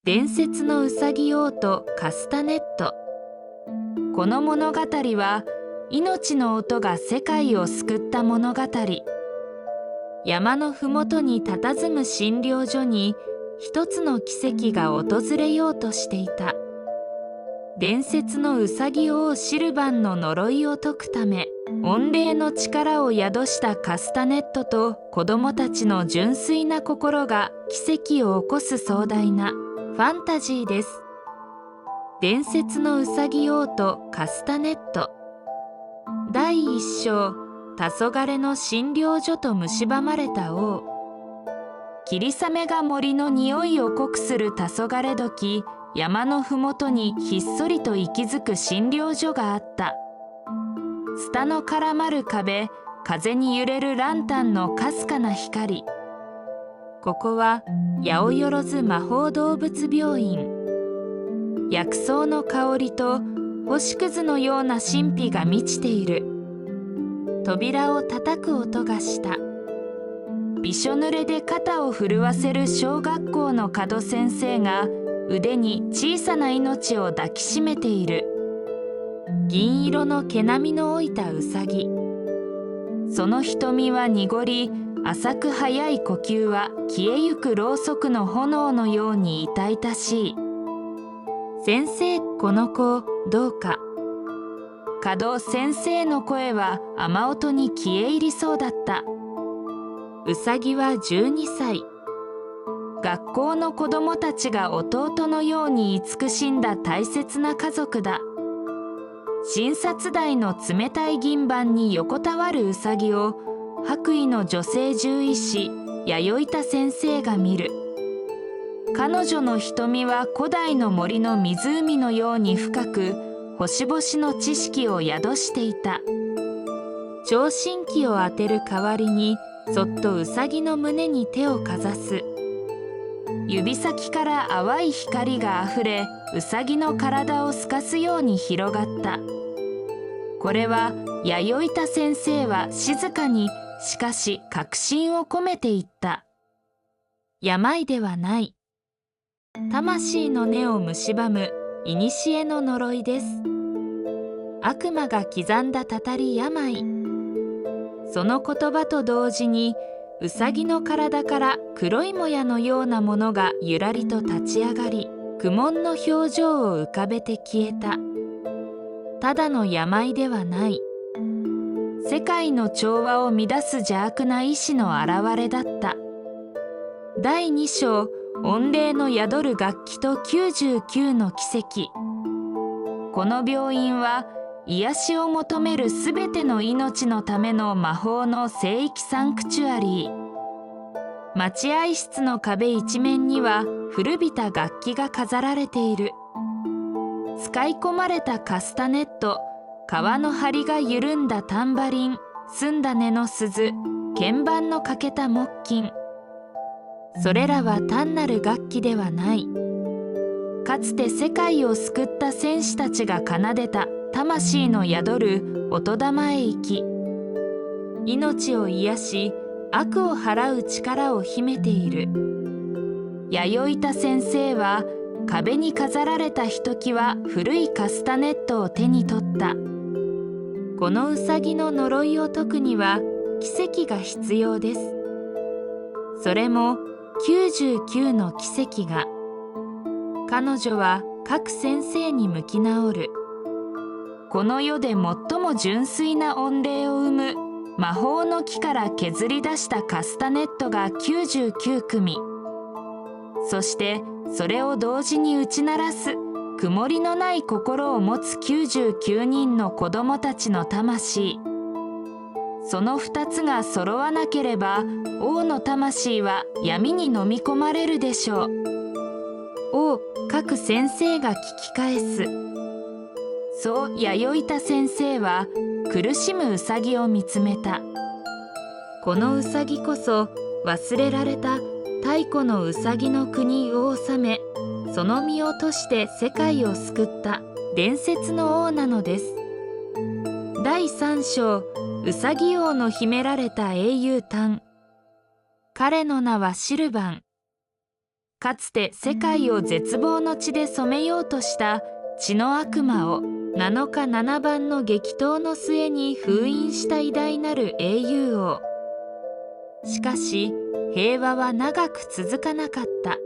伝説のうさぎ王とカスタネット。この物語は命の音が世界を救った物語。山のふもとに佇む診療所に一つの奇跡が訪れようとしていた。伝説のうさぎ王シルバンの呪いを解くため、御霊の力を宿したカスタネットと子供たちの純粋な心が奇跡を起こす壮大なファンタジーです。伝説のうさぎ王とカスタネット。第一章、黄昏の診療所と蝕まれた王。霧雨が森の匂いを濃くする黄昏時、山のふもとにひっそりと息づく診療所があった。ツタの絡まる壁、風に揺れるランタンのかすかな光。ここは八百万魔法動物病院。薬草の香りと星屑のような神秘が満ちている。扉を叩く音がした。びしょ濡れで肩を震わせる小学校の門先生が腕に小さな命を抱きしめている。銀色の毛並みの老いたうさぎ。その瞳は濁り、浅く速い呼吸は消えゆくろうそくの炎のように痛々しい。先生、この子どうか。門先生の声は雨音に消え入りそうだった。うさぎは12歳。学校の子供たちが弟のように慈しんだ大切な家族だ。診察台の冷たい銀盤に横たわるうさぎを白衣の女性獣医師弥生田先生が見る。彼女の瞳は古代の森の湖のように深く、星々の知識を宿していた。聴診器を当てる代わりにそっとうさぎの胸に手をかざす。指先から淡い光があふれ、うさぎの体を透かすように広がった。これは弥生田先生は静かに、しかし確信を込めて言った。病ではない。魂の根を蝕む古の呪いです。悪魔が刻んだたたり病。その言葉と同時に、うさぎの体から黒いもやのようなものがゆらりと立ち上がり、苦悶の表情を浮かべて消えた。ただの病ではない。世界の調和を乱す邪悪な意志の表れだった。第2章、御霊の宿る楽器と99の奇跡。この病院は癒しを求めるすべての命のための魔法の聖域サンクチュアリー。待合室の壁一面には古びた楽器が飾られている。使い込まれたカスタネット、革の針が緩んだタンバリン、澄んだ根の鈴、鍵盤の欠けた木琴。それらは単なる楽器ではない。かつて世界を救った戦士たちが奏でた魂の宿る音玉へ行き、命を癒し悪を払う力を秘めている。弥生田先生は壁に飾られたひときわ古いカスタネットを手に取った。このうさぎの呪いを解くには奇跡が必要です。それも99の奇跡が。彼女は各先生に向き直る。この世で最も純粋な御霊を生む魔法の木から削り出したカスタネットが99組。そしてそれを同時に打ち鳴らす曇りのない心を持つ99人の子供たちの魂。その2つが揃わなければ王の魂は闇に飲み込まれるでしょう。王、各先生が聞き返す。そう弥生田先生は苦しむうさぎを見つめた。このうさぎこそ忘れられた太古のうさぎの国を治め、その身を賭して世界を救った伝説の王なのです。第3章、うさぎ王の秘められた英雄譚。彼の名はシルバン。かつて世界を絶望の地で染めようとした血の悪魔を7日7番の激闘の末に封印した偉大なる英雄王。しかし平和は長く続かなかった。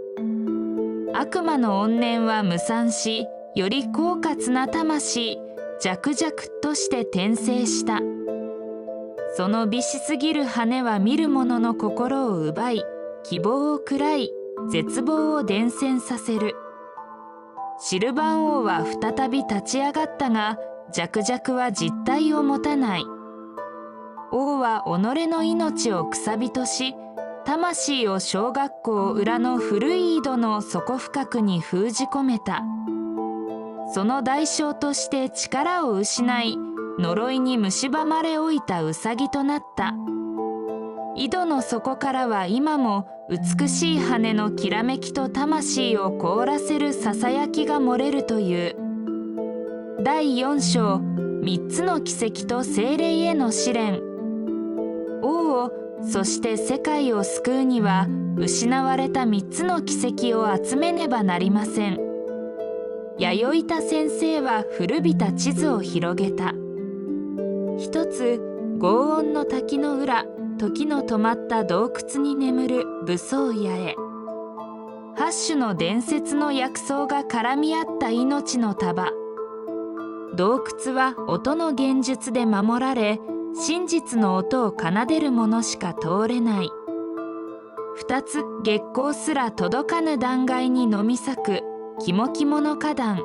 悪魔の怨念は無産し、より狡猾な魂、弱々として転生した。その美しすぎる羽は見る者の心を奪い、希望を喰らい、絶望を伝染させる。シルバン王は再び立ち上がったが、弱々は実体を持たない。王は己の命をくさびとし、魂を小学校裏の古い井戸の底深くに封じ込めた。その代償として力を失い、呪いに蝕まれ老いたウサギとなった。井戸の底からは今も美しい羽のきらめきと魂を凍らせるささやきが漏れるという。第4章、3つの奇跡と精霊への試練。王を、そして世界を救うには、失われた3つの奇跡を集めねばなりません。弥生田先生は古びた地図を広げた。一つ、轟音の滝の裏、時の止まった洞窟に眠る武装屋へ。8種の伝説の薬草が絡み合った命の束。洞窟は音の幻術で守られ、真実の音を奏でる者しか通れない。2つ、月光すら届かぬ断崖に飲み咲くキモキモの花壇。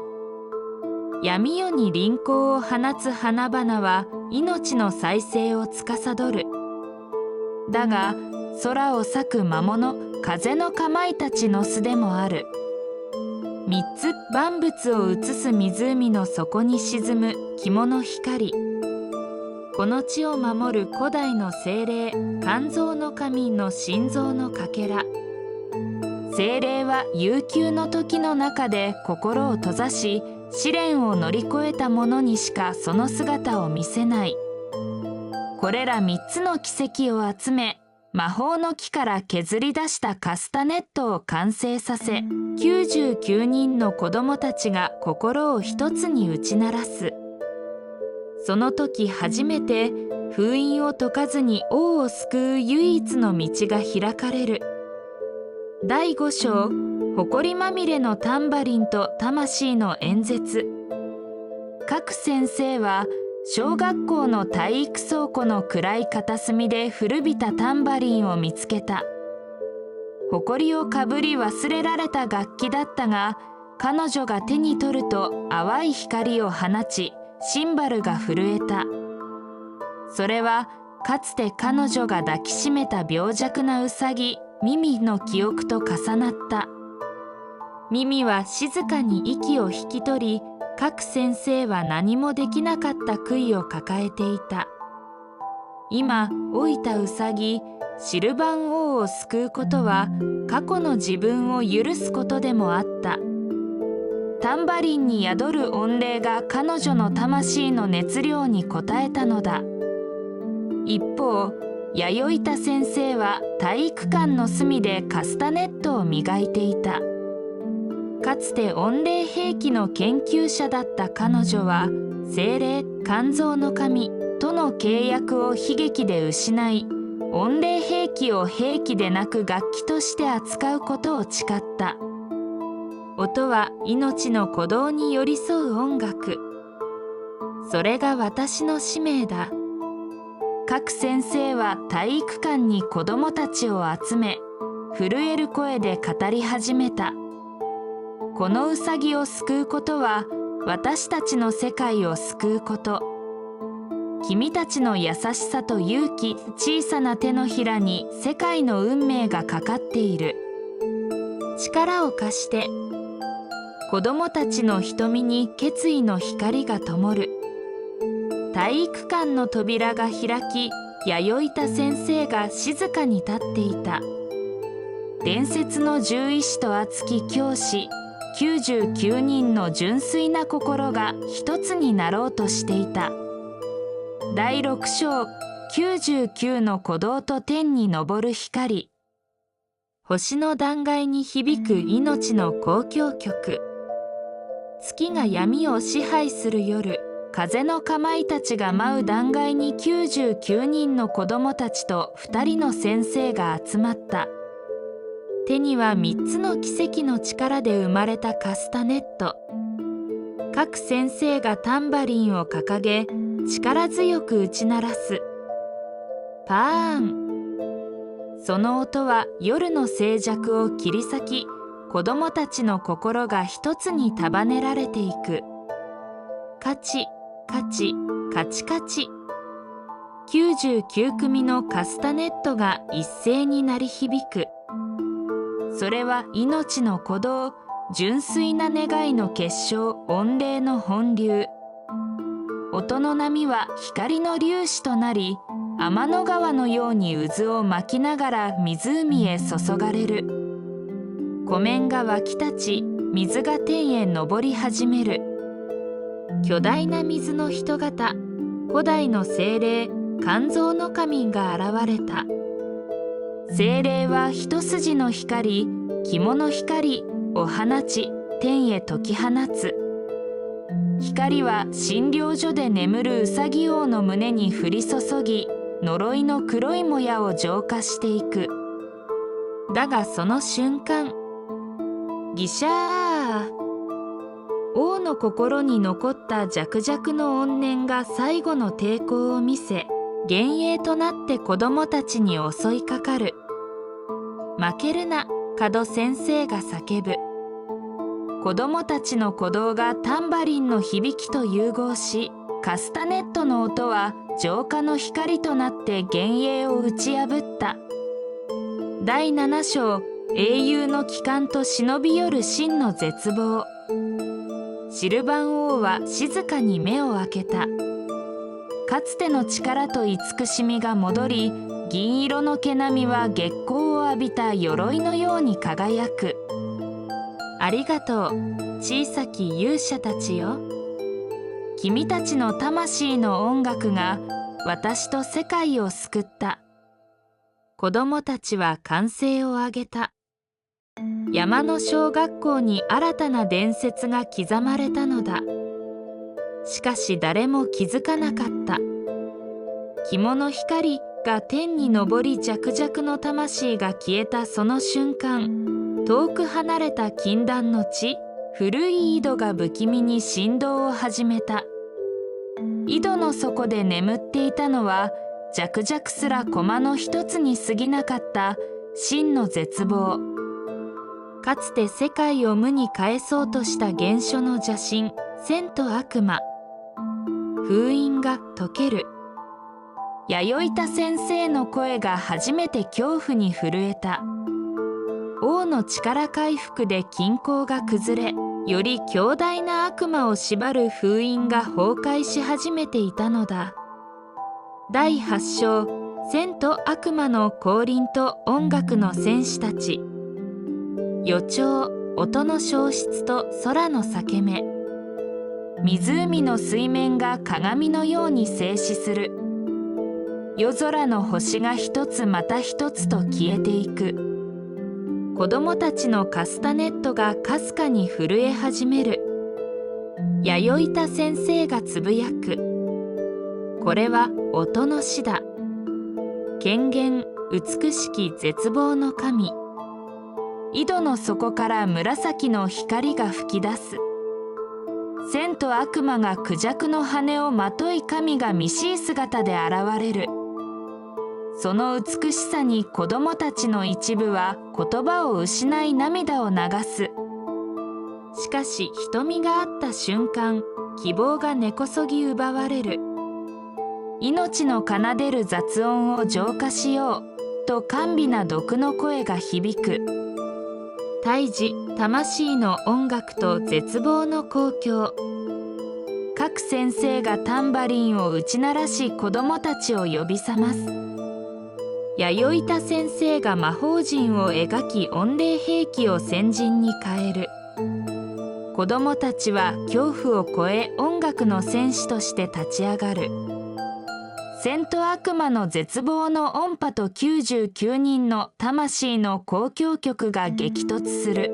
闇夜に輪光を放つ花々は命の再生を司る。だが空を咲く魔物、風のかまいたちの巣でもある。3つ、万物を映す湖の底に沈む肝の光。この地を守る古代の精霊、肝臓の神の心臓のかけら。精霊は悠久の時の中で心を閉ざし、試練を乗り越えた者にしかその姿を見せない。これら3つの奇跡を集め、魔法の木から削り出したカスタネットを完成させ、99人の子供たちが心を一つに打ち鳴らす。その時初めて封印を解かずに王を救う唯一の道が開かれる。第5章、埃まみれのタンバリンと魂の演説。各先生は小学校の体育倉庫の暗い片隅で古びたタンバリンを見つけた。埃をかぶり忘れられた楽器だったが、彼女が手に取ると淡い光を放ち、シンバルが震えた。それはかつて彼女が抱きしめた病弱なウサギミミの記憶と重なった。ミミは静かに息を引き取り、各先生は何もできなかった悔いを抱えていた。今老いたウサギシルバン王を救うことは過去の自分を許すことでもあった。タンバリンに宿る御礼が彼女の魂の熱量に応えたのだ。一方、弥生田先生は体育館の隅でカスタネットを磨いていた。かつて御礼兵器の研究者だった彼女は、精霊肝臓の神との契約を悲劇で失い、御礼兵器を兵器でなく楽器として扱うことを誓った。音は命の鼓動に寄り添う音楽。それが私の使命だ。各先生は体育館に子供たちを集め、震える声で語り始めた。このウサギを救うことは、私たちの世界を救うこと。君たちの優しさと勇気、小さな手のひらに世界の運命がかかっている。力を貸して。子供たちの瞳に決意の光が灯る。体育館の扉が開き、弥生田先生が静かに立っていた。伝説の獣医師と熱き教師、99人の純粋な心が一つになろうとしていた。第6章、99の鼓動と天に昇る光。星の断崖に響く命の交響曲。月が闇を支配する夜、風のかまいたちが舞う断崖に99人の子供たちと2人の先生が集まった。手には3つの奇跡の力で生まれたカスタネット。各先生がタンバリンを掲げ、力強く打ち鳴らす。パーン。その音は夜の静寂を切り裂き、子供たちの心が一つに束ねられていく。カチカチカチカチ。99組のカスタネットが一斉に鳴り響く。それは命の鼓動、純粋な願いの結晶、御礼の本流。音の波は光の粒子となり、天の川のように渦を巻きながら湖へ注がれる。湖面が湧き立ち、水が天へ昇り始める。巨大な水の人型、古代の精霊、観蔵の神が現れた。精霊は一筋の光、肝の光を放ち、天へ解き放つ。光は診療所で眠るうさぎ王の胸に降り注ぎ、呪いの黒いもやを浄化していく。だがその瞬間、ギシャー。王の心に残った弱々の怨念が最後の抵抗を見せ、幻影となって子供たちに襲いかかる。負けるな、門先生が叫ぶ。子供たちの鼓動がタンバリンの響きと融合し、カスタネットの音は浄化の光となって幻影を打ち破った。第7章、英雄の帰還と忍び寄る真の絶望。シルバン王は静かに目を開けた。かつての力と慈しみが戻り、銀色の毛並みは月光を浴びた鎧のように輝く。ありがとう、小さき勇者たちよ。君たちの魂の音楽が私と世界を救った。子供たちは歓声を上げた。山の小学校に新たな伝説が刻まれたのだ。しかし誰も気づかなかった。肝の光が天に昇り、弱々の魂が消えたその瞬間、遠く離れた禁断の地、古い井戸が不気味に振動を始めた。井戸の底で眠っていたのは、弱々すら駒の一つに過ぎなかった真の絶望。かつて世界を無に返そうとした原初の邪神、千と悪魔。封印が解ける。弥生田先生の声が初めて恐怖に震えた。王の力回復で均衡が崩れ、より強大な悪魔を縛る封印が崩壊し始めていたのだ。第8章、千と悪魔の降臨と音楽の戦士たち。予兆、音の消失と空の裂け目。湖の水面が鏡のように静止する。夜空の星が一つまた一つと消えていく。子供たちのカスタネットがかすかに震え始める。弥生田先生がつぶやく。これは音の死だ。権限、美しき絶望の神。井戸の底から紫の光が吹き出す。千と悪魔がクジャクの羽をまとい、神が見しい姿で現れる。その美しさに子供たちの一部は言葉を失い涙を流す。しかし瞳が合った瞬間、希望が根こそぎ奪われる。命の奏でる雑音を浄化しようと甘美な毒の声が響く。胎児、魂の音楽と絶望の交響。各先生がタンバリンを打ち鳴らし、子供たちを呼び覚ます。弥生田先生が魔法陣を描き、御礼兵器を先人に変える。子供たちは恐怖を超え、音楽の戦士として立ち上がる。善と悪魔の絶望の音波と99人の魂の交響曲が激突する。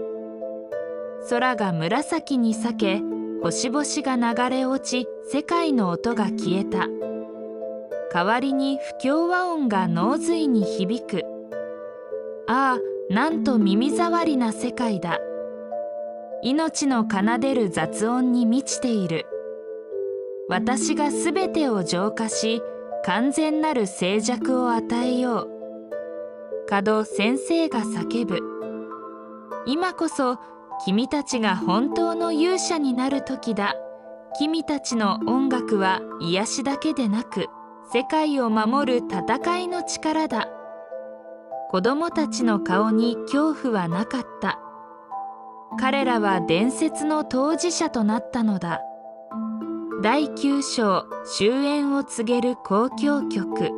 空が紫に裂け、星々が流れ落ち、世界の音が消えた。代わりに不協和音が脳髄に響く。ああ、なんと耳障りな世界だ。命の奏でる雑音に満ちている。私がすべてを浄化し、完全なる静寂を与えよう。門先生が叫ぶ。今こそ君たちが本当の勇者になる時だ。君たちの音楽は癒しだけでなく、世界を守る戦いの力だ。子供たちの顔に恐怖はなかった。彼らは伝説の当事者となったのだ。第9章終焉を告げる交響曲。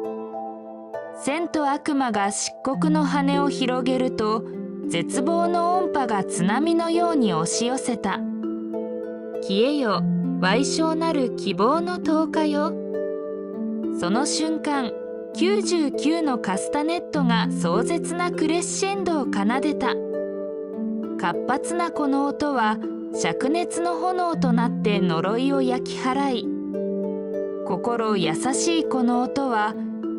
善と悪魔が漆黒の羽を広げると、絶望の音波が津波のように押し寄せた。消えよ、矮小なる希望の灯火よ。その瞬間、99のカスタネットが壮絶なクレッシェンドを奏でた。活発なこの音は灼熱の炎となって呪いを焼き払い、心優しいこの音は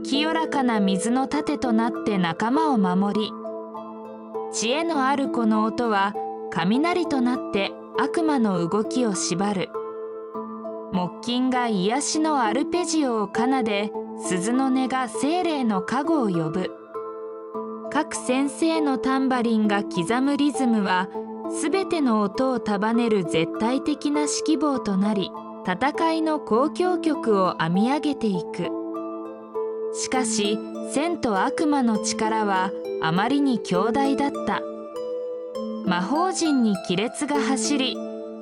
清らかな水の盾となって仲間を守り、知恵のあるこの音は雷となって悪魔の動きを縛る。木琴が癒しのアルペジオを奏で、鈴の音が精霊の加護を呼ぶ。各先生のタンバリンが刻むリズムは、すべての音を束ねる絶対的な指揮棒となり、戦いの交響曲を編み上げていく。しかし、善と悪魔の力はあまりに強大だった。魔法陣に亀裂が走り、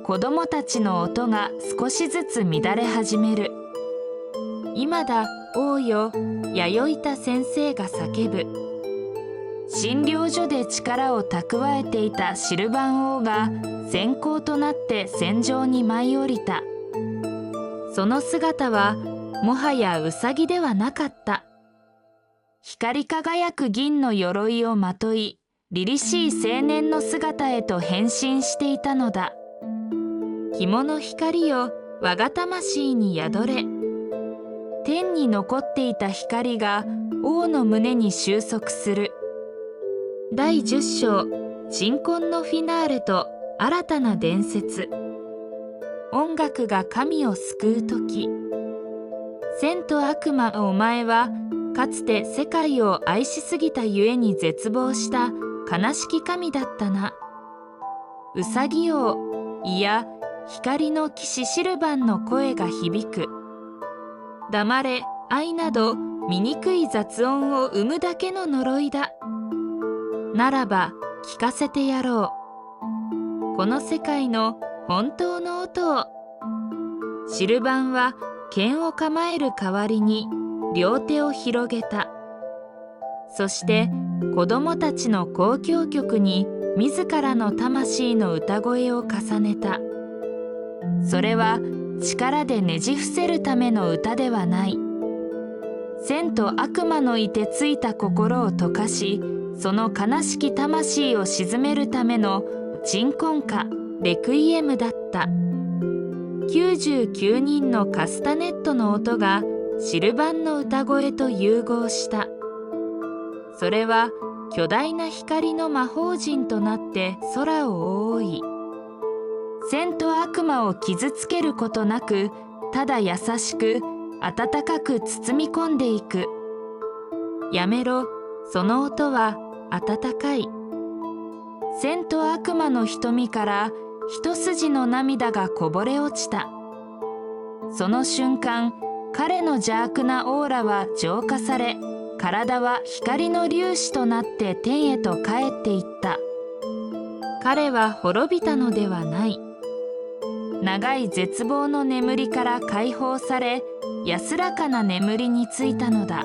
子供たちの音が少しずつ乱れ始める。今だ、王よ、弥生田先生が叫ぶ。診療所で力を蓄えていたシルバン王が先行となって戦場に舞い降りた。その姿はもはやウサギではなかった。光り輝く銀の鎧をまとい、凛々しい青年の姿へと変身していたのだ。肝の光よ、我が魂に宿れ。天に残っていた光が王の胸に収束する。第10章、鎮魂のフィナーレと新たな伝説。音楽が神を救う時。善と悪魔お前は、かつて世界を愛しすぎたゆえに絶望した悲しき神だったな。うさぎ王、いや、光の騎士シルバンの声が響く。黙れ、愛など醜い雑音を生むだけの呪いだ。ならば聞かせてやろう。この世界の本当の音を。シルバンは剣を構える代わりに両手を広げた。そして子供たちの交響曲に自らの魂の歌声を重ねた。それは力でねじ伏せるための歌ではない。善と悪魔のいてついた心を溶かし、その悲しき魂を鎮めるための鎮魂歌、レクイエムだった。99人のカスタネットの音がシルバンの歌声と融合した。それは巨大な光の魔法陣となって空を覆い、善と悪魔を傷つけることなく、ただ優しく温かく包み込んでいく。やめろ、その音は温かい。善と悪魔の瞳から一筋の涙がこぼれ落ちた。その瞬間、彼の邪悪なオーラは浄化され、体は光の粒子となって天へと帰っていった。彼は滅びたのではない。長い絶望の眠りから解放され、安らかな眠りについたのだ。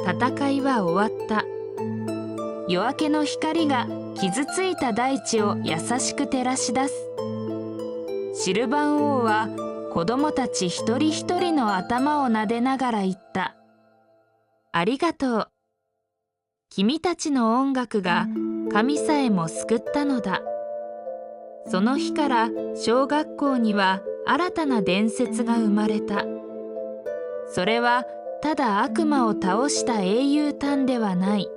戦いは終わった。夜明けの光が傷ついた大地を優しく照らし出す。シルバン王は子供たち一人一人の頭を撫でながら言った。ありがとう。君たちの音楽が神さえも救ったのだ。その日から小学校には新たな伝説が生まれた。それはただ悪魔を倒した英雄譚ではない。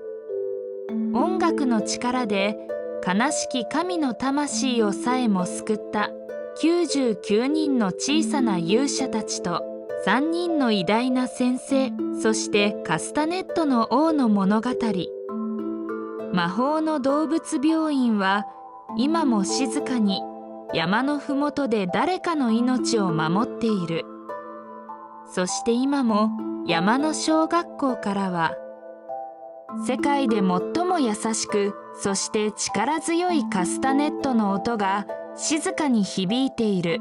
音楽の力で悲しき神の魂をさえも救った99人の小さな勇者たちと3人の偉大な先生、そしてカスタネットの王の物語。魔法の動物病院は今も静かに山のふもとで誰かの命を守っている。そして今も山の小学校からは世界で最も優しく、そして力強いカスタネットの音が静かに響いている。